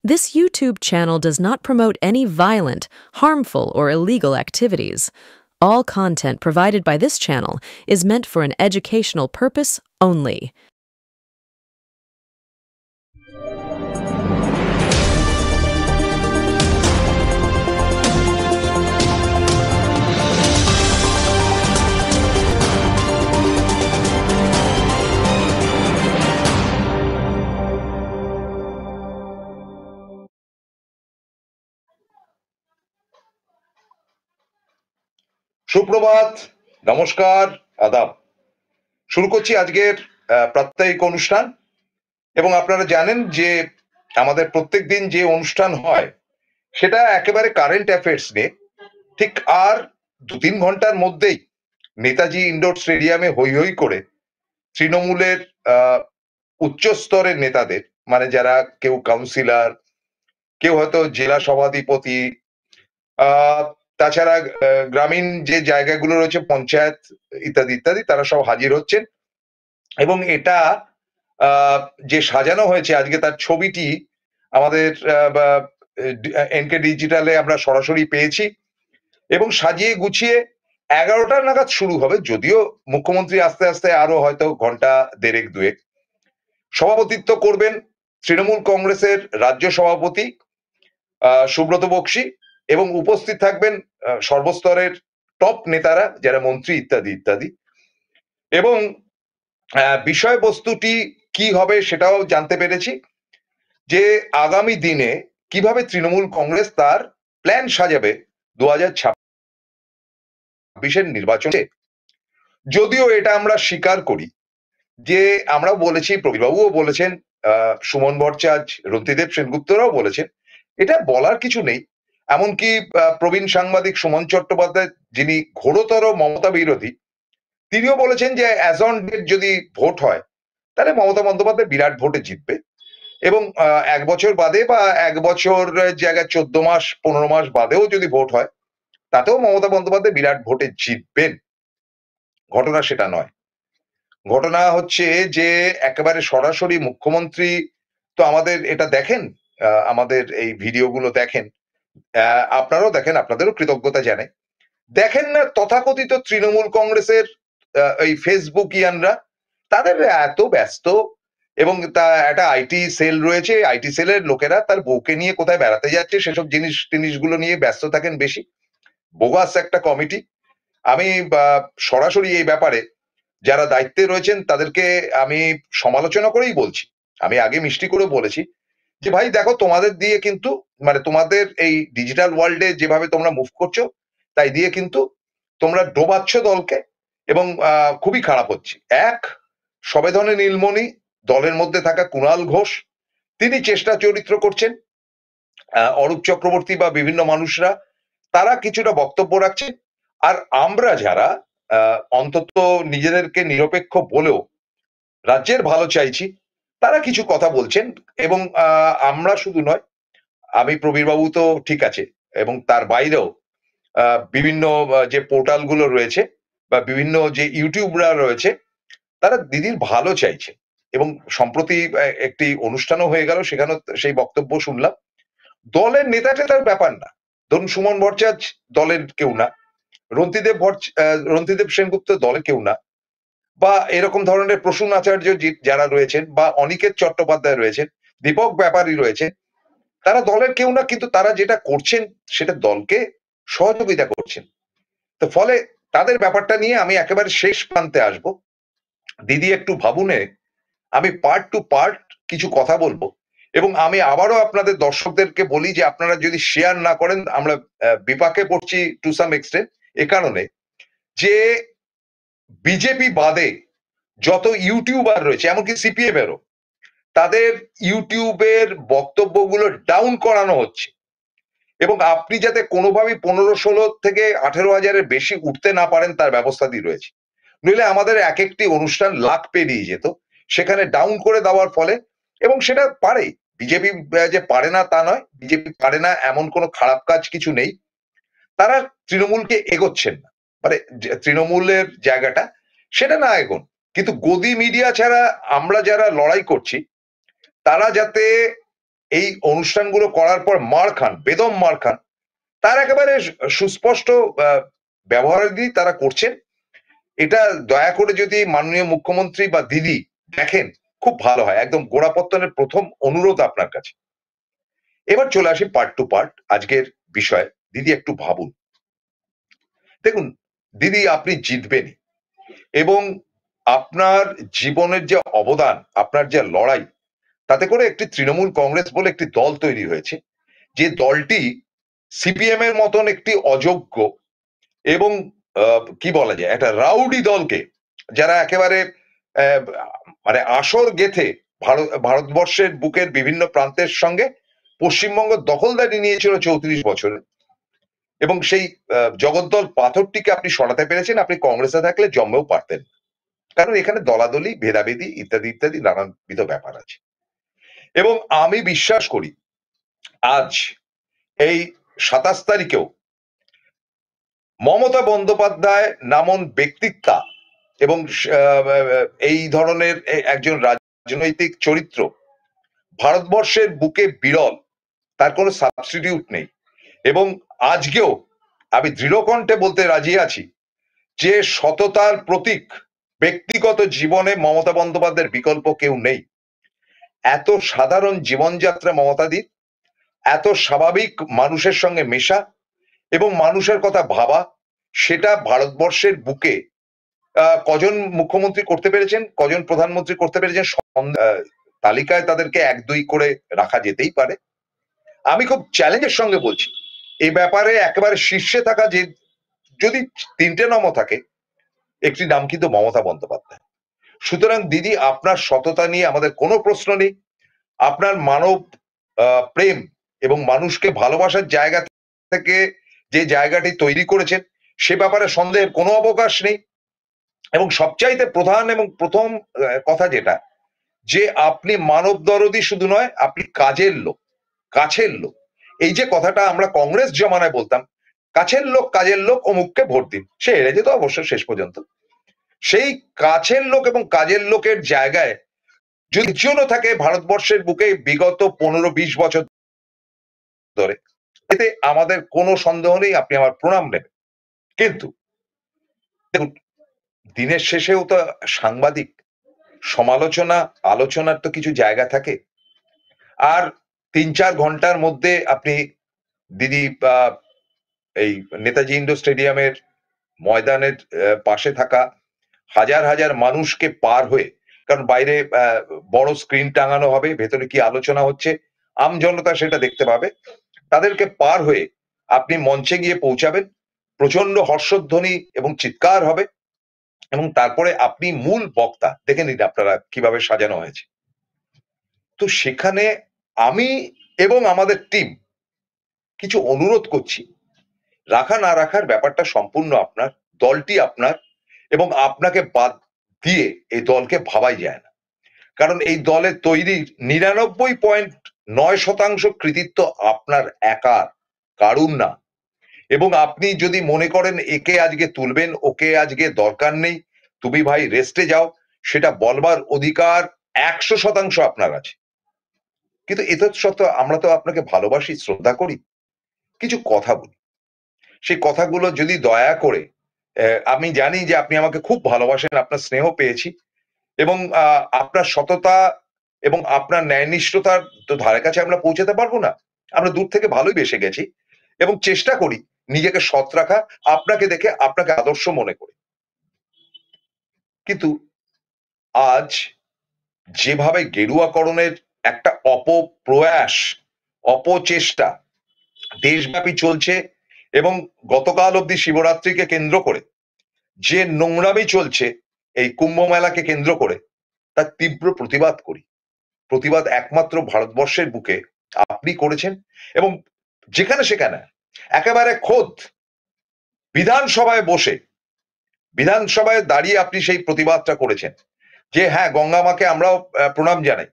This YouTube channel does not promote any violent, harmful, or illegal activities. All content provided by this channel is meant for an educational purpose only. সুপ্রভাত, নমস্কার, আদাব। শুরু করছি আজকের প্রাত্যহিক অনুষ্ঠান। এবং আপনারা জানেন যে আমাদের প্রত্যেক দিন যে অনুষ্ঠান হয় সেটা একেবারে কারেন্ট অ্যাফেয়ার্স নিয়ে। ঠিক আর ২-৩ ঘন্টার মধ্যেই নেতাজি ইন্ডোর স্টেডিয়ামে হৈ হৈ করে তৃণমূলের উচ্চ স্তরের নেতাদের, মানে যারা কেউ কাউন্সিলর, কেউ হয়তো জেলা সভাধিপতি, তাছাড়া গ্রামীণ যে জায়গাগুলো রয়েছে পঞ্চায়েত ইত্যাদি ইত্যাদি, তারা সব হাজির হচ্ছেন। এবং এটা যে সাজানো হয়েছে আজকে, তার ছবিটি আমাদের এনকে ডিজিটালে আমরা সরাসরি পেয়েছি। এবং সাজিয়ে গুছিয়ে 11টা নাগাদ শুরু হবে, যদিও মুখ্যমন্ত্রী আস্তে আস্তে আরো হয়তো ঘন্টা দেড়েক দুয়েক। সভাপতিত্ব করবেন তৃণমূল কংগ্রেসের রাজ্য সভাপতি সুব্রত বক্সী, এবং উপস্থিত থাকবেন সর্বস্তরের টপ নেতারা, যারা মন্ত্রী ইত্যাদি ইত্যাদি। এবং বিষয়বস্তুটি কি হবে সেটাও জানতে পেরেছি, যে আগামী দিনে কিভাবে তৃণমূল কংগ্রেস তার প্ল্যান সাজাবে 2026 নির্বাচনে। যদিও এটা আমরা স্বীকার করি যে আমরা বলেছি, প্রবীরবাবুও বলেছেন, সুমন ভট্টাচার্য, রন্তিদেব সেনগুপ্তরাও বলেছেন, এটা বলার কিছু নেই। এমনকি প্রবীণ সাংবাদিক সুমন চট্টোপাধ্যায়, যিনি ঘোরতর মমতা বিরোধী, তিনিও বলেছেন যে অ্যাজ অন ডেট যদি ভোট হয় তাহলে মমতা বন্দ্যোপাধ্যায় বিরাট ভোটে জিতবে। এবং 1 বছর বাদে বা 1 বছর জায়গায় 14 মাস 15 মাস বাদেও যদি ভোট হয়, তাতেও মমতা বন্দ্যোপাধ্যায় বিরাট ভোটে জিতবেন। ঘটনা সেটা নয়। ঘটনা হচ্ছে যে একেবারে সরাসরি মুখ্যমন্ত্রী তো আমাদের এটা দেখেন, আমাদের এই ভিডিওগুলো দেখেন, আপনারাও দেখেন, আপনাদেরও কৃতজ্ঞতা জানাই। দেখেন না তথাকথিত তৃণমূল কংগ্রেসের এই ফেসবুকিয়ানরা, তাদের এত ব্যস্ত, এবং তা একটা আইটি সেল রয়েছে, আইটি সেলের লোকেরা তার বউকে নিয়ে কোথায় বেড়াতে যাচ্ছে সেসব জিনিসগুলো নিয়ে ব্যস্ত থাকেন বেশি। বোগাস একটা কমিটি। আমি সরাসরি এই ব্যাপারে যারা দায়িত্বে রয়েছেন তাদেরকে আমি সমালোচনা করেই বলছি। আমি আগে মিষ্টি করে বলেছি যে ভাই দেখো, তোমাদের দিয়ে কিন্তু, মানে তোমাদের এই ডিজিটাল ওয়ার্ল্ডে যেভাবে তোমরা মুভ করছো, তাই দিয়ে কিন্তু তোমরা ডোবাচ্ছ দলকে, এবং খুবই খারাপ হচ্ছে। এক, সবেধনে নীলমণি, দলের মধ্যে থাকা কুণাল ঘোষ, তিনি চেষ্টা চরিত্র করছেন। অরূপ চক্রবর্তী বা বিভিন্ন মানুষরা, তারা কিছুটা বক্তব্য রাখছেন। আর আমরা যারা অন্তত নিজেদেরকে নিরপেক্ষ বলেও রাজ্যের ভালো চাইছি, তারা কিছু কথা বলছেন। এবং আমরা শুধু নয়, আমি প্রবীরবাবু তো ঠিক আছে, এবং তার বাইরেও বিভিন্ন যে পোর্টালগুলো রয়েছে বা বিভিন্ন যে ইউটিউবরা রয়েছে, তারা দিদির ভালো চাইছে। এবং সম্প্রতি একটি অনুষ্ঠানও হয়ে গেল, সেখানেও সেই বক্তব্য শুনলাম। দলের নেতা টেতার ব্যাপার না। ধরুন সুমন ভট্টাচার্য দলের কেউ না, রন্তিদেব সেনগুপ্ত দলের কেউ না, বা এরকম ধরনের প্রসূন আচার্য যারা রয়েছেন, বা অনিকেত চট্টোপাধ্যায় রয়েছেন, দীপক ব্যাপারী রয়েছে, তারা দলের কেউ না, কিন্তু তারা যেটা করছেন সেটা দলকে সহযোগিতা করছেন। তো ফলে তাদের ব্যাপারটা নিয়ে আমি একেবারে শেষ প্রান্তে আসব। দিদি একটু ভাবুনে আমি পার্ট টু পার্ট কিছু কথা বলবো। এবং আমি আবারও আপনাদের দর্শকদেরকে বলি যে আপনারা যদি শেয়ার না করেন, আমরা বিপাকে পড়ছি টু সাম এক্সটেন্ট। এ কারণে যে বিজেপি বাদে যত ইউটিউবার রয়েছে, এমনকি সিপিএম এরও, তাদের ইউটিউবের বক্তব্যগুলো ডাউন করানো হচ্ছে। এবং আপনি যাতে কোনোভাবেই 15-16 থেকে 18,000-এর বেশি উঠতে না পারেন, তার ব্যবস্থা দিয়ে রয়েছে। নইলে আমাদের এক একটি অনুষ্ঠান লাখ পেরিয়ে যেত, সেখানে ডাউন করে দেওয়ার ফলে। এবং সেটা পারে, বিজেপি যে পারে না তা নয়, বিজেপি পারে না এমন কোনো খারাপ কাজ কিছু নেই। তারা তৃণমূলকে এগোচ্ছেন না, মানে তৃণমূলের জায়গাটা সেটা না এগোন, কিন্তু গদি মিডিয়া ছাড়া আমরা যারা লড়াই করছি, তারা যাতে এই অনুষ্ঠানগুলো করার পর মার খান, বেদম মার খান, তার একেবারে সুস্পষ্ট ব্যবহারাদি তারা করছেন। এটা দয়া করে যদি মাননীয় মুখ্যমন্ত্রী বা দিদি দেখেন খুব ভালো হয়। একদম গোড়াপত্তনের প্রথম অনুরোধ আপনার কাছে। এবার চলে আসি পার্ট টু পার্ট আজকের বিষয়ে। দিদি একটু ভাবুন। দেখুন দিদি, আপনি জিতবেনই এবং আপনার জীবনের যে অবদান, আপনার যে লড়াই, তাতে করে একটি তৃণমূল কংগ্রেস বলে একটি দল তৈরি হয়েছে, যে দলটি সিপিএম এর মতন একটি অযোগ্য এবং কি বলা যায় একটা রাউডি দলকে, যারা একেবারে আহ, মানে আসর গেথে ভারতবর্ষের বুকের বিভিন্ন প্রান্তের সঙ্গে পশ্চিমবঙ্গ দখলদারি নিয়েছিল 34 বছরে, এবং সেই জগদ্দল পাথরটিকে আপনি সরাতে পেরেছেন। আপনি কংগ্রেসে থাকলে জন্মেও পারতেন, কারণ এখানে দলাদলি, ভেদাভেদি ইত্যাদি ইত্যাদি নানানবিধ ব্যাপার আছে। এবং আমি বিশ্বাস করি আজ এই 27 তারিখেও মমতা বন্দ্যোপাধ্যায় নামন ব্যক্তিত্বা এবং এই ধরনের একজন রাজনৈতিক চরিত্র ভারতবর্ষের বুকে বিরল, তার কোনো সাবস্টিটিউট নেই। এবং আজকেও আমি দৃঢ় কণ্ঠে বলতে রাজি আছি যে সততার প্রতীক, ব্যক্তিগত জীবনে মমতা বন্দ্যোপাধ্যায়ের বিকল্প কেউ নেই। এত সাধারণ জীবনযাত্রা মমতাদির, এত স্বাভাবিক মানুষের সঙ্গে মেশা এবং মানুষের কথা ভাবা, সেটা ভারতবর্ষের বুকে কজন মুখ্যমন্ত্রী করতে পেরেছেন, কজন প্রধানমন্ত্রী করতে পেরেছেন, তালিকায় তাদেরকে 1-2 করে রাখা যেতেই পারে। আমি খুব চ্যালেঞ্জের সঙ্গে বলছি, এই ব্যাপারে একেবারে শীর্ষে থাকা যে যদি 3টে নামও থাকে, একটি নাম কিন্তু মমতা বন্দ্যোপাধ্যায়। সুতরাং দিদি, আপনার সততা নিয়ে আমাদের কোনো প্রশ্ন নেই। আপনার মানব প্রেম এবং মানুষকে ভালোবাসার জায়গা থেকে যে জায়গাটি তৈরি করেছেন, সে ব্যাপারে সন্দেহের কোনো অবকাশ নেই। এবং সবচাইতে প্রধান এবং প্রথম কথা যেটা, যে আপনি মানব দরদি শুধু নয়, আপনি কাজের লোক, কাছের লোক। এই যে কথাটা আমরা কংগ্রেস জমানায় বলতাম, কাছের লোক, কাজের লোক, অমুককে ভোট দিন, সে হেরে যেত অবশ্য শেষ পর্যন্ত। সেই কাছের লোক এবং কাজের লোকের জায়গায় যদি জন্য থাকে ভারতবর্ষের বুকে বিগত 15-20 বছর ধরে, এতে আমাদের কোনো সন্দেহ নেই, আপনি আমার প্রণাম নেবেন। কিন্তু দেখুন, দিনের শেষেও তো সাংবাদিক সমালোচনা, আলোচনার তো কিছু জায়গা থাকে। আর 3-4 ঘন্টার মধ্যে আপনি দিদি এই নেতাজি ইন্ডোর স্টেডিয়ামের ময়দানের পাশে থাকা হাজার হাজার মানুষকে পার হয়ে, কারণ বাইরে বড় স্ক্রিন টাঙানো হবে, ভেতরে কি আলোচনা হচ্ছে আম জনতা সেটা দেখতে পাবে, তাদেরকে পার হয়ে আপনি মঞ্চে গিয়ে পৌঁছাবেন, প্রচন্ড হর্ষধ্বনি এবং চিৎকার হবে, এবং তারপরে আপনি মূল বক্তা। দেখে নিন আপনারা কিভাবে সাজানো হয়েছে। তো সেখানে আমি এবং আমাদের টিম কিছু অনুরোধ করছি। রাখা না রাখার ব্যাপারটা সম্পূর্ণ আপনার, দলটি আপনার, এবং আপনাকে বাদ দিয়ে এই দলকে ভাবাই যায় না। কারণ এই দলের তৈরির 99.9% কৃতিত্ব আপনার একার, কারুর না। এবং আপনি যদি মনে করেন একে আজকে তুলবেন, ওকে আজকে দরকার নেই, তুমি ভাই রেস্টে যাও, সেটা বলবার অধিকার 100% আপনার আছে। কিন্তু সত্ত্বেও আমরা তো আপনাকে ভালোবাসি, শ্রদ্ধা করি, কিছু কথা বলি। সেই কথাগুলো যদি দয়া করে, আমি জানি যে আপনি আমাকে খুব ভালোবাসেন, আপনার স্নেহ পেয়েছি, এবং আপনার সততা এবং আপনার ন্যায়নিষ্ঠতার তো ধারে কাছে আমরা পৌঁছাতে পারবো না। আমরা দূর থেকে ভালোই বেসে গেছি এবং চেষ্টা করি নিজেকে সৎ রাখা, আপনাকে দেখে আপনাকে আদর্শ মনে করি। কিন্তু আজ যেভাবে গেরুয়াকরণের একটা অপপ্রয়াস, অপচেষ্টা দেশব্যাপী চলছে, এবং গতকাল অবধি শিবরাত্রিকে কেন্দ্র করে যে নোংরামি চলছে এই কুম্ভ মেলাকে কেন্দ্র করে, তার তীব্র প্রতিবাদ করি। প্রতিবাদ একমাত্র ভারতবর্ষের বুকে আপনি করেছেন, এবং যেখানে সেখানে একেবারে খোদ বিধানসভায় বসে, বিধানসভায় দাঁড়িয়ে আপনি সেই প্রতিবাদটা করেছেন যে হ্যাঁ, গঙ্গা মাকে আমরাও প্রণাম জানাই,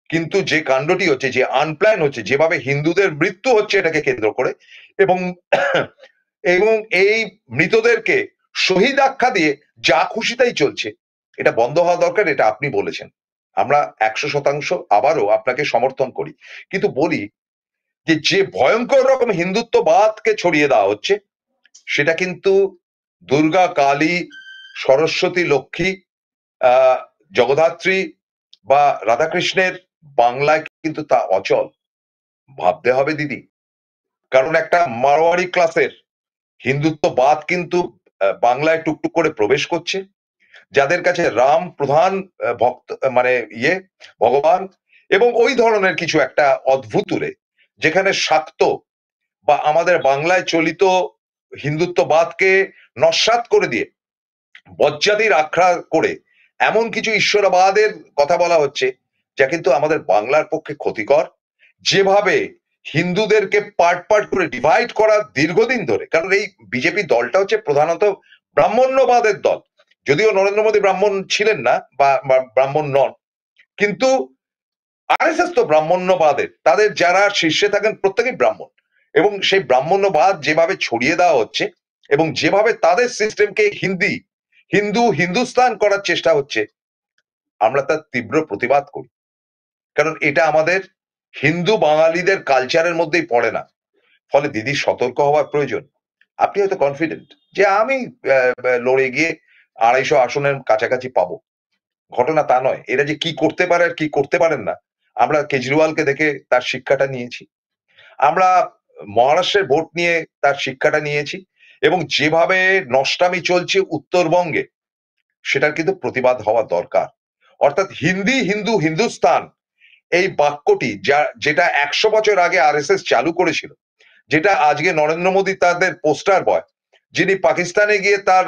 কিন্তু যে কাণ্ডটি হচ্ছে, যে আনপ্ল্যান হচ্ছে, যেভাবে হিন্দুদের মৃত্যু হচ্ছে এটাকে কেন্দ্র করে, এবং এবং এই মৃতদেরকে শহীদ আখ্যা দিয়ে যা খুশি তাই চলছে, এটা বন্ধ হওয়া দরকার, এটা আপনি বলেছেন। আমরা 100% আবারও আপনাকে সমর্থন করি, কিন্তু বলি যে যে ভয়ঙ্কর রকম হিন্দুত্ববাদকে ছড়িয়ে দেওয়া হচ্ছে সেটা কিন্তু দুর্গা, কালী, সরস্বতী, লক্ষ্মী, জগদ্ধাত্রী বা রাধাকৃষ্ণের বাংলায় কিন্তু তা অচল। ভাবতে হবে দিদি, কারণ একটা মারোয়ারি ক্লাসের হিন্দুত্ববাদ কিন্তু বাংলায় টুকটুক করে প্রবেশ করছে, যাদের কাছে রাম প্রধান ভক্ত, মানে ভগবান, এবং ওই ধরনের কিছু একটা অদ্ভুতুরে, যেখানে শাক্ত বা আমাদের বাংলায় চলিত হিন্দুত্ববাদকে নস্যাৎ করে দিয়ে বজ্জাতির আখড়া করে এমন কিছু ঈশ্বরবাদের কথা বলা হচ্ছে যা কিন্তু আমাদের বাংলার পক্ষে ক্ষতিকর। যেভাবে হিন্দুদেরকে পার্ট পার্ট করে ডিভাইড করা দীর্ঘদিন ধরে, কারণ এই বিজেপি দলটা হচ্ছে প্রধানত ব্রাহ্মণ্যবাদের দল, যদিও নরেন্দ্র মোদী ব্রাহ্মণ ছিলেন না বা ব্রাহ্মণ নন, কিন্তু আরএসএস তো ব্রাহ্মণ্যবাদের, তাদের যারা শীর্ষে থাকেন প্রত্যেকেই ব্রাহ্মণ, এবং সেই ব্রাহ্মণ্যবাদ যেভাবে ছড়িয়ে দেওয়া হচ্ছে এবং যেভাবে তাদের সিস্টেমকে হিন্দুস্তান করার চেষ্টা হচ্ছে, আমরা তার তীব্র প্রতিবাদ করি। কারণ এটা আমাদের হিন্দু বাঙালিদের কালচারের মধ্যেই পড়ে না। ফলে দিদি সতর্ক হওয়ার প্রয়োজন। আপনি হয়তো কনফিডেন্ট যে আমি লড়ে গিয়ে 250 আসনের কাছাকাছি পাবো, ঘটনা তা নয়। এরা যে কি করতে পারে আর কি করতে পারেন না, আমরা কেজরিওয়ালকে দেখে তার শিক্ষাটা নিয়েছি, আমরা মহারাষ্ট্রের ভোট নিয়ে তার শিক্ষাটা নিয়েছি, এবং যেভাবে নষ্টামি চলছে উত্তরবঙ্গে সেটার কিন্তু প্রতিবাদ হওয়া দরকার। অর্থাৎ হিন্দি, হিন্দু, হিন্দুস্তান এই বাক্যটি যেটা 100 বছর আগে আরএসএস চালু করেছিল, যেটা আজকে নরেন্দ্র মোদী তাদের পোস্টার বয়, যিনি পাকিস্তানে গিয়ে তার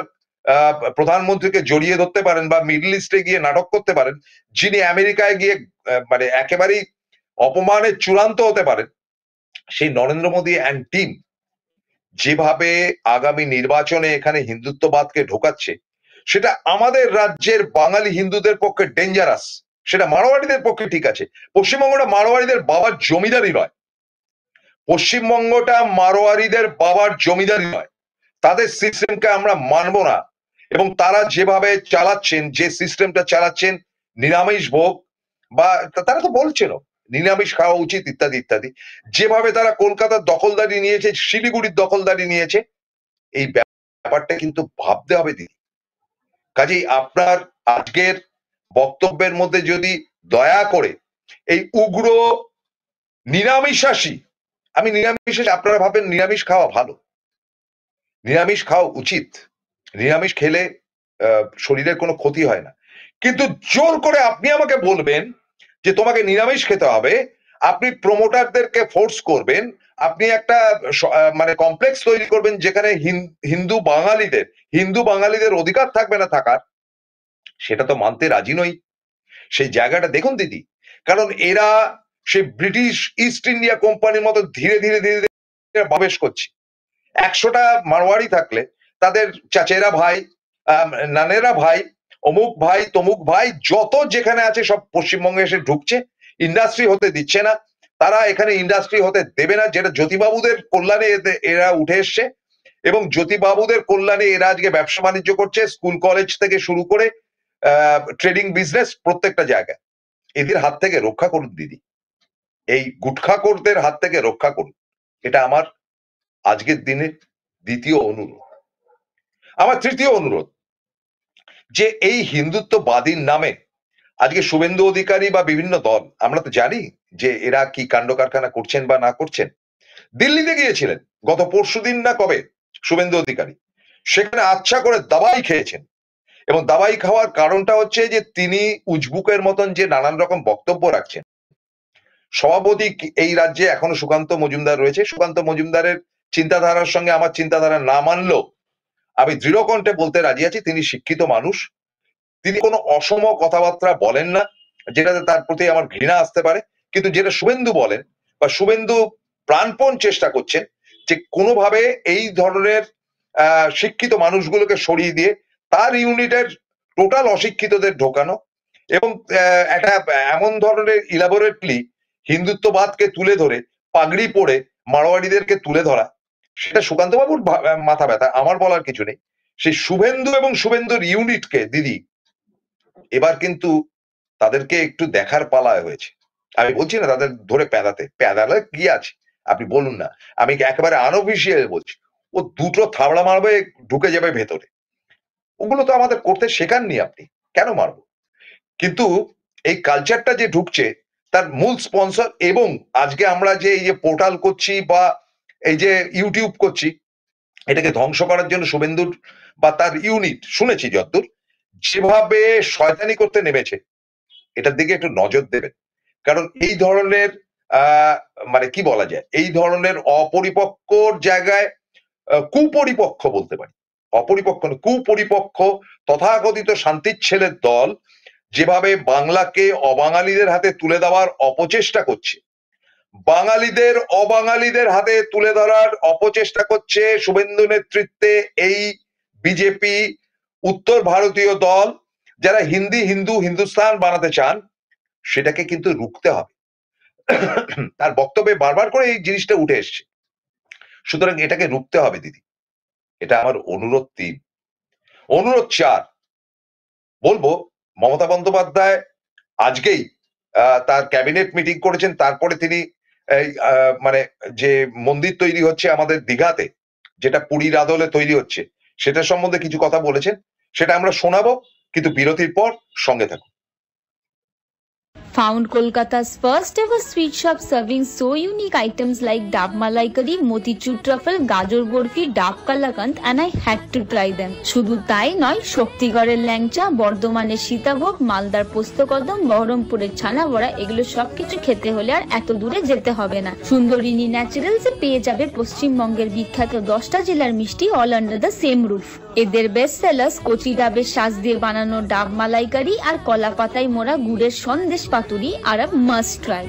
প্রধানমন্ত্রীকে জড়িয়ে ধরতে পারেন বা মিডল ইস্টে গিয়ে নাটক করতে পারেন, যিনি আমেরিকায় গিয়ে মানে একেবারেই অপমানের চূড়ান্ত হতে পারেন, সেই নরেন্দ্র মোদী অ্যান্ড টিম যেভাবে আগামী নির্বাচনে এখানে হিন্দুত্ববাদকে ঢোকাচ্ছে, সেটা আমাদের রাজ্যের বাঙালি হিন্দুদের পক্ষে ডেঞ্জারাস। সেটা মারোয়ারিদের পক্ষে ঠিক আছে, পশ্চিমবঙ্গটা মারোয়ারিদের বাবার জমিদারি নয়, পশ্চিমবঙ্গটা মারোয়ারিদের বাবার জমিদারি নয়, তাদের সিস্টেমকে আমরা মানব না। এবং তারা যেভাবে চালাচ্ছেন, যে সিস্টেমটা চালাচ্ছেন, নিরামিষ ভোগ, বা তারা তো বলছেন নিরামিষ খাওয়া উচিত ইত্যাদি ইত্যাদি, যেভাবে তারা কলকাতার দখলদারি নিয়েছে, শিলিগুড়ির দখলদারি নিয়েছে, এই ব্যাপারটা কিন্তু ভাবতে হবে দিদি। কাজেই আপনার আজকের বক্তব্যের মধ্যে যদি দয়া করে এই উগ্র নিরামিষাশী, আমি নিরামিষাশী, আপনারা ভাবেন নিরামিষ খাওয়া ভালো, নিরামিষ খাওয়া উচিত, নিরামিষ খেলে শরীরের কোনো ক্ষতি হয় না, কিন্তু জোর করে আপনি আমাকে বলবেন যে তোমাকে নিরামিষ খেতে হবে, আপনি প্রমোটারদেরকে ফোর্স করবেন, আপনি একটা মানে কমপ্লেক্স তৈরি করবেন যেখানে হিন্দু বাঙালিদের অধিকার থাকবে না থাকার, সেটা তো মানতে রাজি নই। সেই জায়গাটা দেখুন দিদি, কারণ এরা সেই ব্রিটিশ ইস্ট ইন্ডিয়া কোম্পানির মতো ধীরে ধীরে ধীরে ধীরে প্রবেশ করছে। 100টা মারোয়ারি থাকলে তাদের চাচেরা ভাই, নানেরা ভাই, অমুক ভাই, তমুক ভাই, যত যেখানে আছে সব পশ্চিমবঙ্গে এসে ঢুকছে, ইন্ডাস্ট্রি হতে দিচ্ছে না, তারা এখানে ইন্ডাস্ট্রি হতে দেবে না, যেটা জ্যোতিবাবুদের কল্যাণে এরা উঠে এসছে, এবং জ্যোতিবাবুদের কল্যাণে এরা আজকে ব্যবসা বাণিজ্য করছে, স্কুল কলেজ থেকে শুরু করে ট্রেডিং বিজনেস প্রত্যেকটা জায়গায়। এদের হাত থেকে রক্ষা করুন দিদি, এই গুটখাখোরদের হাত থেকে রক্ষা করুন, এটা আমার আজকের দিনে দ্বিতীয় অনুরোধ। আমার তৃতীয় অনুরোধ, যে এই হিন্দুত্ববাদীর নামে আজকে শুভেন্দু অধিকারী বা বিভিন্ন দল, আমরা তো জানি যে এরা কি কাণ্ড কারখানা করছেন বা না করছেন। দিল্লিতে গিয়েছিলেন গত পরশুদিন না কবে শুভেন্দু অধিকারী, সেখানে আচ্ছা করে দাবাই খেয়েছেন, এবং দাবাই খাওয়ার কারণটা হচ্ছে যে তিনি উজবুকের মতন যে নানান রকম বক্তব্য রাখছেন। সভাপতি এই রাজ্যে এখনো সুকান্ত মজুমদার রয়েছে, সুকান্ত মজুমদারের চিন্তাধারার সঙ্গে আমার চিন্তাধারা না মানলেও আমি দৃঢ় কণ্ঠে বলতে রাজি আছি, তিনি শিক্ষিত মানুষ, তিনি কোনো অসম কথাবার্তা বলেন না যেটাতে তার প্রতি আমার ঘৃণা আসতে পারে, কিন্তু যেটা শুভেন্দু বলেন বা শুভেন্দু প্রাণপণ চেষ্টা করছেন যে কোনোভাবে এই ধরনের শিক্ষিত মানুষগুলোকে সরিয়ে দিয়ে তার ইউনিটের টোটাল অশিক্ষিতদের ঢোকানো, এবং একটা এমন ধরনের ইলাবোরেটলি হিন্দুত্ববাদকে তুলে ধরে পাগড়ি পরে মারোয়ারিদেরকে তুলে ধরা, সেটা সুকান্ত বাবুর মাথা ব্যথা, আমার বলার কিছু নেই। সেই শুভেন্দু এবং শুভেন্দুর ইউনিটকে দিদি এবার কিন্তু তাদেরকে একটু দেখার পালায় হয়েছে। আমি বলছি না তাদের ধরে প্যাদালে কি আছে আপনি বলুন না, আমি একেবারে আনঅফিসিয়াল বলছি, ও দুটো থাবড়া মারবে, ঢুকে যাবে ভেতরে। ওগুলো তো আমাদের করতে শেখাননি আপনি, কেন মারবো? কিন্তু এই কালচারটা যে ঢুকছে তার মূল স্পন্সর, এবং আজকে আমরা যে এই যে পোর্টাল করছি বা এই যে ইউটিউব করছি, এটাকে ধ্বংস করার জন্য শুভেন্দুর বা তার ইউনিট শুনেছি যতদূর যেভাবে শয়তানি করতে নেমেছে, এটার দিকে একটু নজর দেবেন। কারণ এই ধরনের মানে কি বলা যায়, এই ধরনের অপরিপক্কর জায়গায় কুপরিপক্ষ বলতে পারি, অপরিপক্ষ না, কুপরিপক্ষ তথাকথিত শান্তির ছেলের দল যেভাবে বাংলাকে অবাঙালিদের হাতে তুলে দেওয়ার অপচেষ্টা করছে, বাঙালিদের অবাঙালিদের হাতে তুলে ধরার অপচেষ্টা করছে শুভেন্দু নেতৃত্বে এই বিজেপি উত্তর ভারতীয় দল, যারা হিন্দুস্তান বানাতে চান, সেটাকে কিন্তু রুখতে হবে। তার বক্তব্যে বারবার করে এই জিনিসটা উঠে এসছে। সুতরাং এটাকে রুখতে হবে দিদি, এটা আমার অনুরোধ 3। অনুরোধ 4, বলবো মমতা বন্দ্যোপাধ্যায় আজকেই তার ক্যাবিনেট মিটিং করেছেন, তারপরে তিনি মানে যে মন্দির তৈরি হচ্ছে আমাদের দীঘাতে, যেটা পুরীর আদলে তৈরি হচ্ছে, সেটা সম্বন্ধে কিছু কথা বলেছেন, সেটা আমরা শোনাবো, কিন্তু বিরতির পর সঙ্গে থাকুন। Found Kolkata's first ever sweet shop serving so unique items like Dab Malai Curry, Motichur Truffle, Gajor Borfi, Dab Kalakand, and I had to try them. শুধু তাই নয়, শক্তিগড়ের ল্যাংচা, বর্ধমানের সীতাভোগ, মালদার পোস্তকদম, বহরমপুরের ছানা বড়া, এগুলো সবকিছু খেতে হলে আর এত দূরে যেতে হবে না। সুন্দরিনী ন্যাচারালসে পেয়ে যাবে পশ্চিমবঙ্গের বিখ্যাত 10টা জেলার মিষ্টি all under the same roof. এদের বেস্ট সেলার্স কচি ডাবের শাঁস দিয়ে বানানো ডাব মালাইকারি আর কলা পাতায় মোড়া গুড়ের সন্দেশ পাতুরি আর মাস্ট ট্রাই।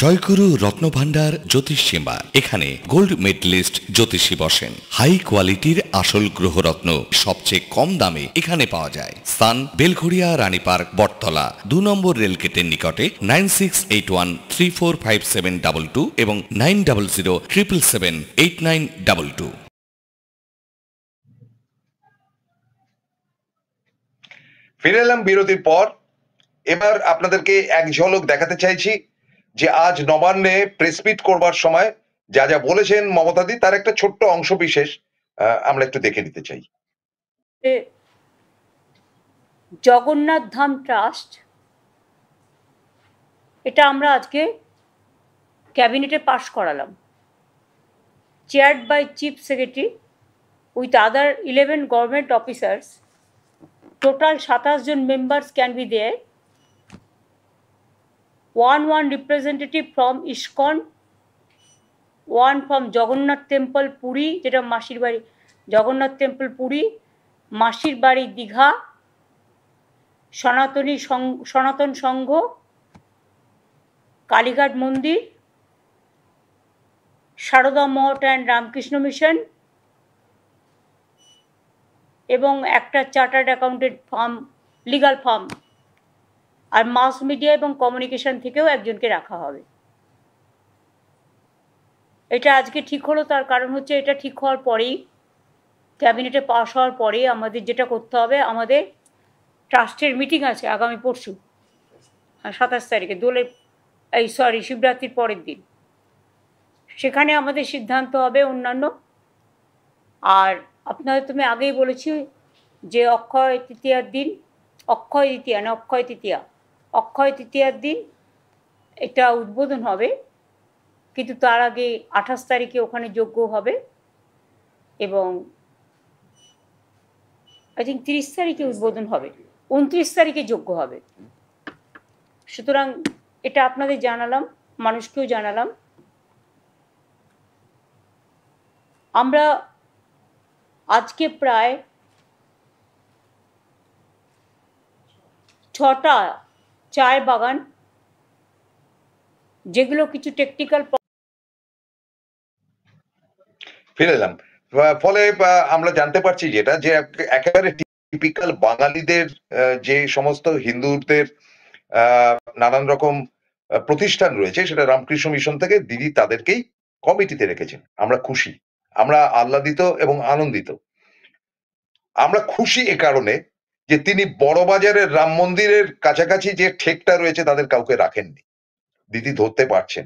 জয়গুরু রত্নভান্ডার জ্যোতিষ চেম্বার, এখানে গোল্ড মেডেলিস্ট জ্যোতিষী বসেন। হাই কোয়ালিটির আসল গ্রহরত্ন সবচেয়ে কম দামে এখানে পাওয়া যায়। স্থান বেলঘড়িয়া রানীপার্ক বটতলা 2 নম্বর রেলগেটের নিকটে। 9681345722 এবং 9007778922। ফিরে এলাম বিরতির পর। এবার আপনাদেরকে এক ঝলক দেখাতে চাইছি যে আজ নবান্নে প্রেস মিট করবার সময় যা যা বলেছেন মমতাদি, তার একটা ছোট্ট অংশ বিশেষ আমরা একটু দেখে নিতে চাই। জগন্নাথ ধাম ট্রাস্ট, এটা আমরা আজকে ক্যাবিনেটে পাশ করালাম, chaired by chief secretary with other 11 government officers. Total 27 জন members can be there. one representative from ISKCON, one from Jagannath Temple Puri, যেটা মাসির বাড়ি জগন্নাথ টেম্পল পুরী, মাসির বাড়ি দীঘা, সনাতন সংঘ, কালীঘাট মন্দির, সারদা মঠ অ্যান্ড রামকৃষ্ণ মিশন, এবং একটা chartered accountant firm, legal firm, আর মাস মিডিয়া এবং কমিউনিকেশন থেকেও একজনকে রাখা হবে। এটা আজকে ঠিক হলো, তার কারণ হচ্ছে এটা ঠিক হওয়ার পরেই, ক্যাবিনেটে পাস হওয়ার পরেই আমাদের যেটা করতে হবে, আমাদের ট্রাস্টের মিটিং আছে আগামী পরশু 27 তারিখে, শিবরাত্রির পরের দিন। সেখানে আমাদের সিদ্ধান্ত হবে অন্যান্য। আর আপনাদের তুমি আগেই বলেছি যে অক্ষয় তৃতীয়ার দিন এটা উদ্বোধন হবে, কিন্তু তার আগে 28 তারিখে ওখানে যজ্ঞ হবে, এবং আই থিঙ্ক 30 তারিখে উদ্বোধন হবে, 29 তারিখে যজ্ঞ হবে। সুতরাং এটা আপনাদের জানালাম, মানুষকেও জানালাম। আমরা আজকে প্রায় 6টা চায়ের বাগান, যেগুলো কিছু টেকনিক্যাল, ফিরে এলাম। ফলে আমরা জানতে পারছি যেটা, যে একেবারে টিপিক্যাল বাঙালিদের যে সমস্ত হিন্দুদের নানান রকম প্রতিষ্ঠান রয়েছে, সেটা রামকৃষ্ণ মিশন থেকে দিদি তাদেরকেই কমিটিতে রেখেছেন। আমরা খুশি, আমরা আহ্লাদিত এবং আনন্দিত। আমরা খুশি এ কারণে যে তিনি বড়বাজারের রাম মন্দিরের কাছাকাছি যে ঠেকটা রয়েছে তাদের কাউকে রাখেননি। দিদি ধরতে পারছেন।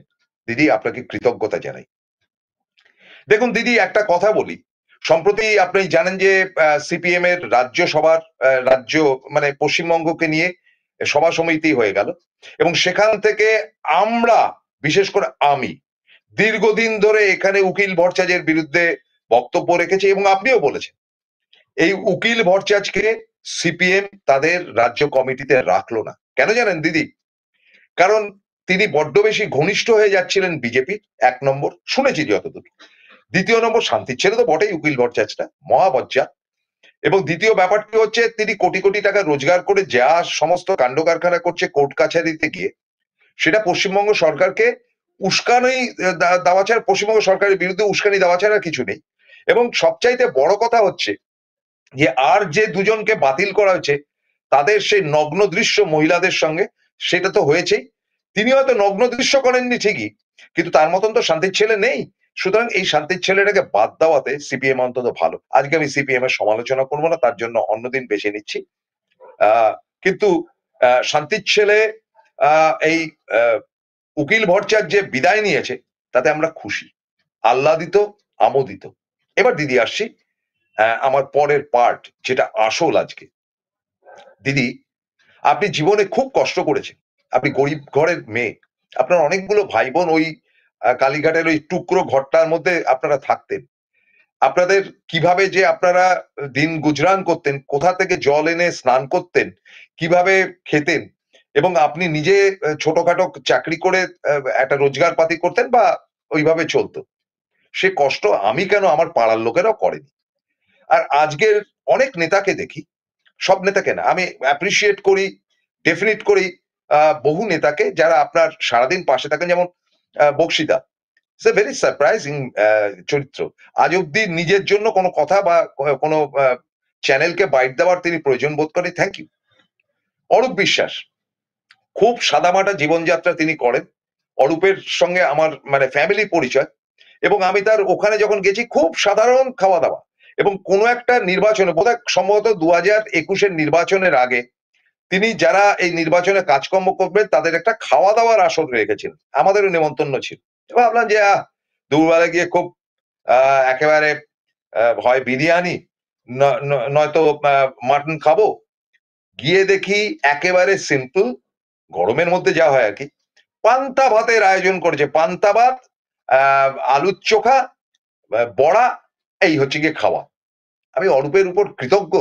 দিদি আপনাকে কৃতজ্ঞতা জানাই। দেখুন দিদি, একটা কথা বলি, সম্প্রতি আপনি জানেন যে সিপিএম এর রাজ্য সভার রাজ্য মানে পশ্চিমবঙ্গকে নিয়ে সভা সমিতি হয়ে গেল, এবং সেখান থেকে আমরা, বিশেষ করে আমি, দীর্ঘদিন ধরে এখানে উকিল ভট্টাচার্যের বিরুদ্ধে বক্তব্য রেখেছি, এবং আপনিও বলেছেন এই উকিল ভট্টাচার্যকে সিপিএম তাদের রাজ্য কমিটিতে রাখলো না। কেন জানেন দিদি? কারণ তিনি বড্ড বেশি ঘনিষ্ঠ হয়ে যাচ্ছিলেন বিজেপি, এক নম্বর, শুনেছি যতদূর। দ্বিতীয় নম্বর, শান্তির ছেলে তো বটেই উকিল ভট্টাচার্যটা, মহাবজ্জা। এবং দ্বিতীয় ব্যাপারটি হচ্ছে তিনি কোটি কোটি টাকা রোজগার করে যা সমস্ত কাণ্ড কারখানা করছে কোর্ট কাছারিতে গিয়ে, সেটা পশ্চিমবঙ্গ সরকারকে উস্কানি দেওয়া ছাড়া, পশ্চিমবঙ্গ সরকারের বিরুদ্ধে উস্কানি দেওয়া ছাড়া কিছু নেই। এবং সবচাইতে বড় কথা হচ্ছে যে আর যে দুজনকে বাতিল করা হয়েছে তাদের সেই নগ্ন দৃশ্য মহিলাদের সঙ্গে, সেটা তো হয়েছেই। তিনি হয়তো নগ্ন দৃশ্য করেননি ঠিকই, কিন্তু তার মতন তো শান্তির ছেলে নেই। সুতরাং এই শান্তির ছেলেটাকে বাদ দেওয়াতে সিপিএম অন্তত ভালো। আজকে আমি সিপিএম এর সমালোচনা করবো না, তার জন্য অন্যদিন বেছে নিচ্ছি। কিন্তু শান্তির ছেলে এই উকিল ভট্টাচার্য যে বিদায় নিয়েছে তাতে আমরা খুশি, আহ্লাদিত, আমোদিত। এবার দিদি আসছি আমার পরের পার্ট, যেটা আসল আজকে। দিদি, আপনি জীবনে খুব কষ্ট করেছেন, আপনি গরিব ঘরের মেয়ে, আপনার অনেকগুলো ভাই বোন ওই কালীঘাটের ওই টুকরো ঘরটার মধ্যে আপনারা থাকতেন। আপনাদের কিভাবে যে আপনারা দিন গুজরান করতেন, কোথা থেকে জল এনে স্নান করতেন, কিভাবে খেতেন, এবং আপনি নিজে ছোটখাটো চাকরি করে একটা রোজগার পাতি করতেন বা ওইভাবে চলতো, সে কষ্ট আমি কেন, আমার পাড়ার লোকেরাও করেনি। আর আজকের অনেক নেতাকে দেখি, সব নেতাকে না, আমি অ্যাপ্রিসিয়েট করি, ডেফিনিট করি বহু নেতাকে যারা আপনার সারাদিন পাশে থাকেন, যেমন বক্সিদা, ইটস এ ভেরি সারপ্রাইজিং চরিত্র। আজ অব্দি নিজের জন্য কোনো কথা বা কোনো চ্যানেলকে বাইট দেওয়ার তিনি প্রয়োজন বোধ করেন। Thank you. অরূপ বিশ্বাস, খুব সাদামাটা জীবনযাত্রা তিনি করেন। অরূপের সঙ্গে আমার মানে ফ্যামিলি পরিচয়, এবং আমি তার ওখানে যখন গেছি খুব সাধারণ খাওয়া দাওয়া, এবং কোনো একটা নির্বাচনে, বোধহয় সম্ভবত 2021-এর নির্বাচনের আগে তিনি যারা এই নির্বাচনে কাজকর্ম করবেন তাদের একটা খাওয়া দাওয়ার আসর রেখেছেন, আমাদেরও নেমন্তন্ন ছিল। ভাবলাম যে দুপুরবেলা গিয়ে খুব একেবারে হয় বিরিয়ানি নয়তো মাটন খাবো। গিয়ে দেখি একেবারে সিম্পল, গরমের মধ্যে যা হয় আর কি, পান্তা ভাতের আয়োজন করেছে। পান্তা ভাত, আলুর চোখা, বড়া, এই হচ্ছে গিয়ে খাওয়া। আমি অরূপের উপর কৃতজ্ঞ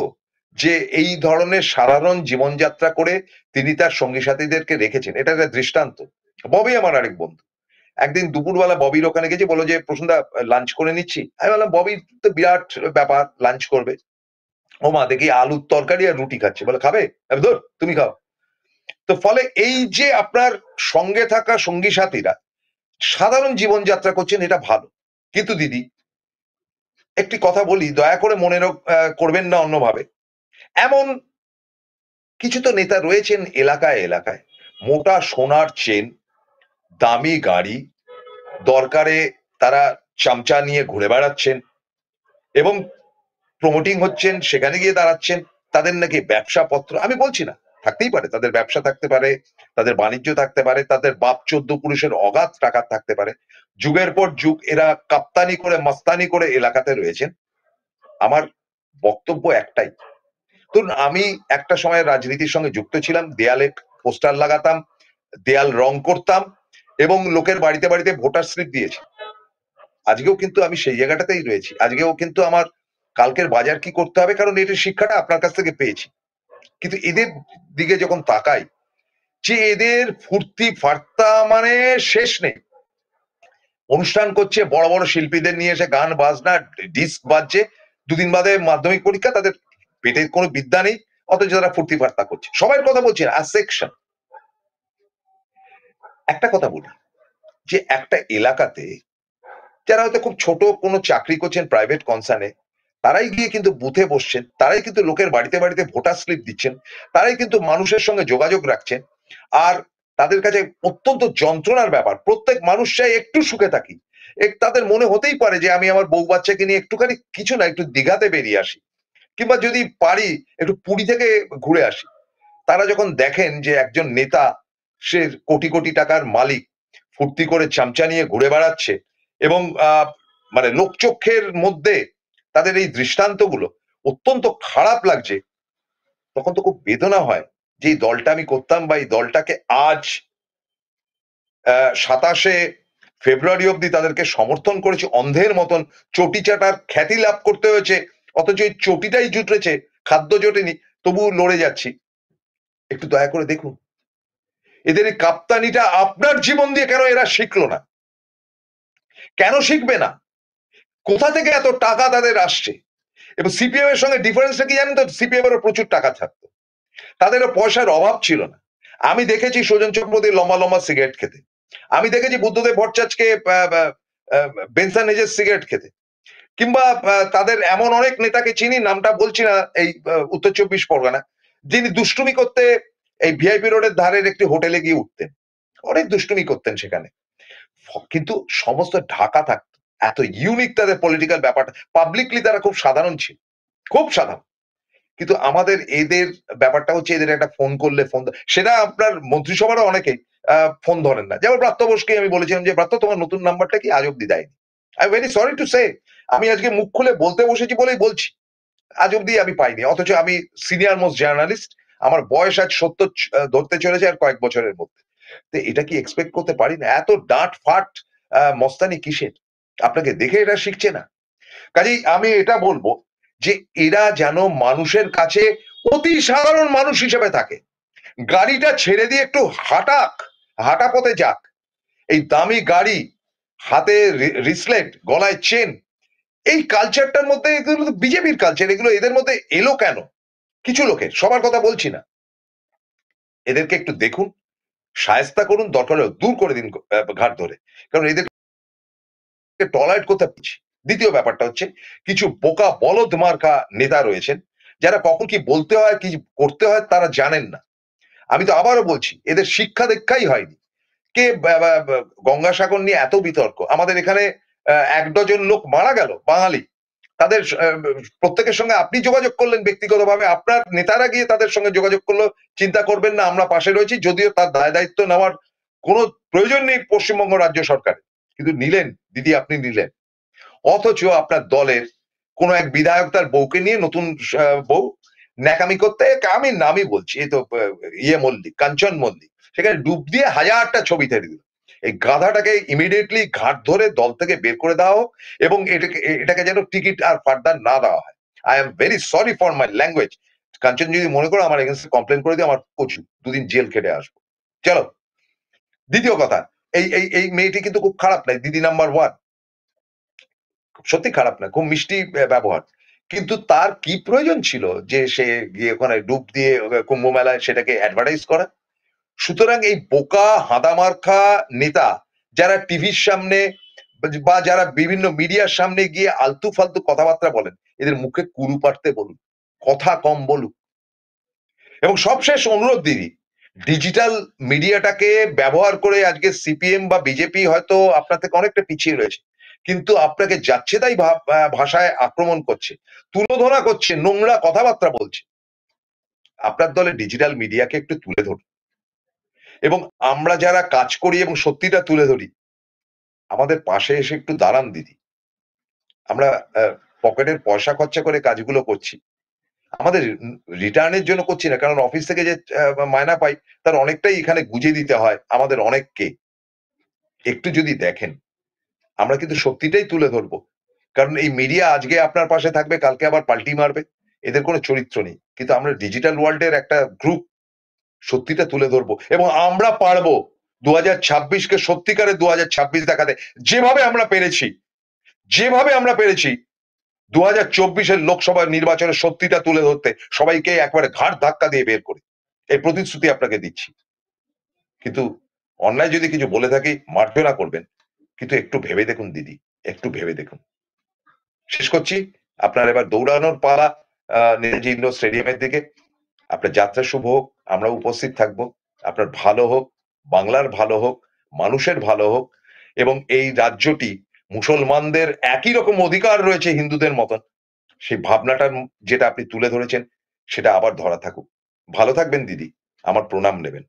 যে এই ধরনের সাধারণ জীবনযাত্রা করে তিনি তার সঙ্গী সাথীদেরকে রেখেছেন। এটা একটা দৃষ্টান্ত। ববি আমার আরেক বন্ধু, একদিন দুপুরবেলা ববির ওখানে গেছি, বললো যে প্রসন্দা লাঞ্চ করে নিচ্ছি। আমি বললাম ববির তো বিরাট ব্যাপার, লাঞ্চ করবে। ও মা, দেখি আলুর তরকারি আর রুটি খাচ্ছে, বলে খাবে? ধর তুমি খাও। তো ফলে এই যে আপনার সঙ্গে থাকা সঙ্গী সাথীরা সাধারণ জীবনযাত্রা করছেন, এটা ভালো। কিন্তু দিদি, একটি কথা বলি, দয়া করে মনে করবেন না অন্যভাবে। এমন কিছু তো নেতা রয়েছেন এলাকায় এলাকায়, মোটা সোনার চেন, দামি গাড়ি, দরকারে তারা চামচা নিয়ে ঘুরে বেড়াচ্ছেন এবং প্রমোটিং হচ্ছেন, সেখানে গিয়ে দাঁড়াচ্ছেন। তাদের নাকি ব্যবসা পত্র, আমি বলছি না, থাকতেই পারে, তাদের ব্যবসা থাকতে পারে, তাদের বাণিজ্য থাকতে পারে, তাদের বাপ 14 পুরুষের অগাধ টাকা থাকতে পারে। যুগের পর যুগ এরা কাপ্তানি করে, মস্তানি করে এলাকাতে রয়েছেন। আমার বক্তব্য একটাই, ধরুন আমি একটা সময় রাজনীতির সঙ্গে যুক্ত ছিলাম, দেয়ালে পোস্টার লাগাতাম, দেয়াল রং করতাম, এবং লোকের বাড়িতে বাড়িতে ভোটার স্লিপ দিয়েছি। আজকেও কিন্তু আমি সেই জায়গাটাতেই রয়েছি। আজকেও কিন্তু আমার কালকের বাজার কি করতে হবে, কারণ এটার শিক্ষাটা আপনার কাছ থেকে পেয়েছি। কিন্তু এদের দিকে যখন তাকাই, যে এদের ফুর্তি ফার্তা মানে শেষ নেই। অনুষ্ঠান করছে, বড় বড় শিল্পীদের নিয়ে এসে গান বাজনা, ডিস্ক বাজছে, দুদিন বাদে মাধ্যমিক পরীক্ষা, তাদের পেটে কোনো বিদ্যা নেই, অথচ তারা ফুর্তি ফার্তা করছে। সবাই কথা বলছি না, সেকশন। একটা কথা বলি, যে একটা এলাকাতে যারা হয়তো খুব ছোট কোনো চাকরি করছেন প্রাইভেট কনসার্নে, তারাই গিয়ে কিন্তু বুথে বসছেন, তারাই কিন্তু লোকের বাড়িতে বাড়িতে ভোটার স্লিপ দিচ্ছেন, তারাই কিন্তু মানুষের সঙ্গে যোগাযোগ রাখছেন। আর তাদের কাছে অত্যন্ত যন্ত্রণার ব্যাপার। প্রত্যেক মানুষ চাই একটু সুখে থাকি। তাদের মনে হতেই পারে যে আমি আমার বউ বাচ্চাকে নিয়ে একটুখানি কিছু না একটু দীঘাতে বেরিয়ে আসি, কিংবা যদি পারি একটু পুরী থেকে ঘুরে আসি। তারা যখন দেখেন যে একজন নেতা, সে কোটি কোটি টাকার মালিক, ফুর্তি করে চামচা নিয়ে ঘুরে বেড়াচ্ছে এবং মানে লোকচক্ষের মধ্যে তাদের এই দৃষ্টান্তগুলো অত্যন্ত খারাপ লাগছে, তখন তো খুব বেদনা হয় যে এই দলটা আমি করতাম বা এই দলটাকে আজ 27শে ফেব্রুয়ারি অব্দি তাদেরকে সমর্থন করেছে, অন্ধের মতন চটি চাটার খ্যাতি লাভ করতে হয়েছে, অথচ এই চটিটাই জুটেছে, খাদ্য জোটেনি, তবু লড়ে যাচ্ছি। একটু দয়া করে দেখুন, এদের এই কাপ্তানিটা আপনার জীবন দিয়ে কেন এরা শিখলো না? কেন শিখবে না? কোথা থেকে এত টাকা তাদের আসছে? এবং সিপিএম এর সঙ্গে ডিফারেন্সটা কি জানেন তো? সিপিএম এরও প্রচুর টাকা থাকতো, তাদেরও পয়সার অভাব ছিল না। আমি দেখেছি সুজন চক্রবর্তী লম্বা লম্বা সিগারেট খেতে, আমি দেখেছি বুদ্ধদেব ভট্টাচার্যকে বেনসন হেজের সিগারেট খেতে, কিংবা তাদের এমন অনেক নেতাকে চিনি, নামটা বলছি না, এই উত্তর 24 পরগনা, যিনি দুষ্টুমি করতে এই ভিআইপি রোডের ধারের একটি হোটেলে গিয়ে উঠতেন, অনেক দুষ্টুমি করতেন সেখানে, কিন্তু সমস্ত ঢাকা থাকতো। এত ইউনিক তাদের পলিটিক্যাল ব্যাপারটা, পাবলিকলি তারা খুব সাধারণ ছিল, খুব সাধারণ। কিন্তু আমাদের এদের ব্যাপারটা হচ্ছে, এদের একটা ফোন করলে সেটা আপনার মন্ত্রিসভারও অনেকেই ফোন ধরেন না। যেমন ব্রাত্য বোসকে আমি বলেছিলাম যে ব্রাত্য, তোমার নতুন নাম্বারটা কি? আজ অব্দি দেয়নি। I very sorry to say, আমি আজকে মুখ খুলে বলতে বসেছি বলেই বলছি, আজ অব্দি আমি পাইনি। অথচ আমি সিনিয়র মোস্ট জার্নালিস্ট, আমার বয়স আজ 70 ধরতে চলেছে আর কয়েক বছরের মধ্যে। তো এটা কি এক্সপেক্ট করতে পারি না? এত ডাঁট ফাট মস্তানি কিসের? আপনাকে দেখে এটা শিখছে না? কাজেই আমি এটা বলবো যে এরা যেন মানুষের কাছে অতি সাধারণ মানুষ হিসেবে থাকে, গাড়িটা ছেড়ে দিয়ে একটু হাঁটা পথে যাক। এই দামি গাড়ি, হাতে রিসলেট, গলায় চেন, এই কালচারটার মধ্যে, এগুলো তো বিজেপির কালচার, এগুলো এদের মধ্যে এলো কেন? কিছু লোকের, সবার কথা বলছি না। এদেরকে একটু দেখুন, শায়েস্তা করুন, দরকার হলে দূর করে দিন ঘাট ধরে, কারণ এদেরকে টলারেট করতে পারছি। দ্বিতীয় ব্যাপারটা হচ্ছে, কিছু বোকা বলদ মার্কা নেতা রয়েছেন, যারা কখন কি বলতে হয় কি করতে হয় তারা জানেন না। আমি তো আবারও বলছি, এদের শিক্ষা দীক্ষাই হয়নি। কে গঙ্গাসাগর নিয়ে এত বিতর্ক, আমাদের এখানে 1 ডজন লোক মারা গেল বাঙালি, তাদের প্রত্যেকের সঙ্গে আপনি যোগাযোগ করলেন ব্যক্তিগতভাবে, আপনার নেতারা গিয়ে তাদের সঙ্গে যোগাযোগ করলো, চিন্তা করবেন না আমরা পাশে রয়েছি, যদিও তার দায় দায়িত্ব নেওয়ার কোনো প্রয়োজন নেই পশ্চিমবঙ্গ রাজ্য সরকারের, কিন্তু নিলেন দিদি, আপনি নিলেন। অথচ আপনার দলের কোন এক বিধায়ক তার বউকে নিয়ে, নতুন বউ, ন্যাকামি করতে, আমি নামই বলছি, এই তো মল্লিক, কাঞ্চন মল্লিক, সেখানে ডুব দিয়ে 1000টা ছবি ছেড়ে দিল। এই গাধাটাকে ইমিডিয়েটলি ঘাট ধরে দল থেকে বের করে দেওয়া হোক, এবং এটাকে যেন টিকিট আর ফার্দার না দেওয়া হয়। I am very sorry for my language. Kanchan যদি মনে করো আমার এগেন্সটে কমপ্লেন করে দিয়ে, আমার কচু 2 দিন জেল খেটে আসবো। চলো, দ্বিতীয় কথা, এই মেয়েটি কিন্তু খুব খারাপ নাই, দিদি নাম্বার 1, সত্যি খারাপ না, খুব মিষ্টি ব্যবহার, কিন্তু তার কি প্রয়োজন ছিল যে সে গিয়ে ওখানে ডুব দিয়ে কুম্ভ মেলায় সেটাকে অ্যাডভার্টাইজ করা? সুতরাং এই বোকা হাঁদামার্খা নেতা, যারা টিভির সামনে বা যারা বিভিন্ন মিডিয়ার সামনে গিয়ে আলতু ফালতু কথাবার্তা বলেন, এদের মুখে কুরু পাড়তে বলুন, কথা কম বলুক। এবং সবশেষ অনুরোধ দিদি, ডিজিটাল মিডিয়াটাকে ব্যবহার করে আজকে সিপিএম বা বিজেপি হয়তো আপনার থেকে অনেকটা পিছিয়ে রয়েছে, কিন্তু আপনাকে যাচ্ছে তাই ভাষায় আক্রমণ করছে, তুলোধনা করছে, নোংরা কথাবার্তা বলছে। আপনার দলে ডিজিটাল মিডিয়াকে একটু তুলে ধরুন, এবং আমরা যারা কাজ করি এবং সত্যিটা তুলে ধরি, আমাদের পাশে এসে একটু দাঁড়ান দিদি। আমরা পকেটের পয়সা খরচা করে কাজগুলো করছি, আমাদের রিটার্নের জন্য করছি না, কারণ অফিস থেকে যে মায়না পাই তার অনেকটাই এখানে গুজে দিতে হয় আমাদের অনেককে। একটু যদি দেখেন, আমরা কিন্তু সত্যিটাই তুলে ধরবো, কারণ এই মিডিয়া আজকে আপনার পাশে থাকবে, কালকে আবার পাল্টি মারবে, এদের কোনো চরিত্র নেই, কিন্তু আমরা ডিজিটাল ওয়ার্ল্ডের একটা গ্রুপ, সত্যিটা তুলে ধরবো, এবং আমরা পারবো 2026কে সত্যিকারের 2026 দেখাতে। যেভাবে আমরা পেরেছি 2024-এর লোকসভা নির্বাচনের সত্যিটা তুলে ধরতে, সবাইকে একবারে ঘাড় ধাক্কা দিয়ে বের করে, এই প্রতিশ্রুতি আপনাকে দিচ্ছি। কিন্তু অন্যায় যদি কিছু বলে থাকি, মার্জনা করবেন, কিন্তু একটু ভেবে দেখুন দিদি, একটু ভেবে দেখুন। শেষ করছি, আপনার এবার দৌড়ানোর পালা নেতাজি ইন্ডোর স্টেডিয়ামের দিকে। আপনার যাত্রা শুভ হোক, আমরা উপস্থিত থাকবো, আপনার ভালো হোক, বাংলার ভালো হোক, মানুষের ভালো হোক, এবং এই রাজ্যটি মুসলমানদের একই রকম অধিকার রয়েছে হিন্দুদের মতন, সেই ভাবনাটার যেটা আপনি তুলে ধরেছেন সেটা আবার ধরা থাকুক। ভালো থাকবেন দিদি, আমার প্রণাম নেবেন।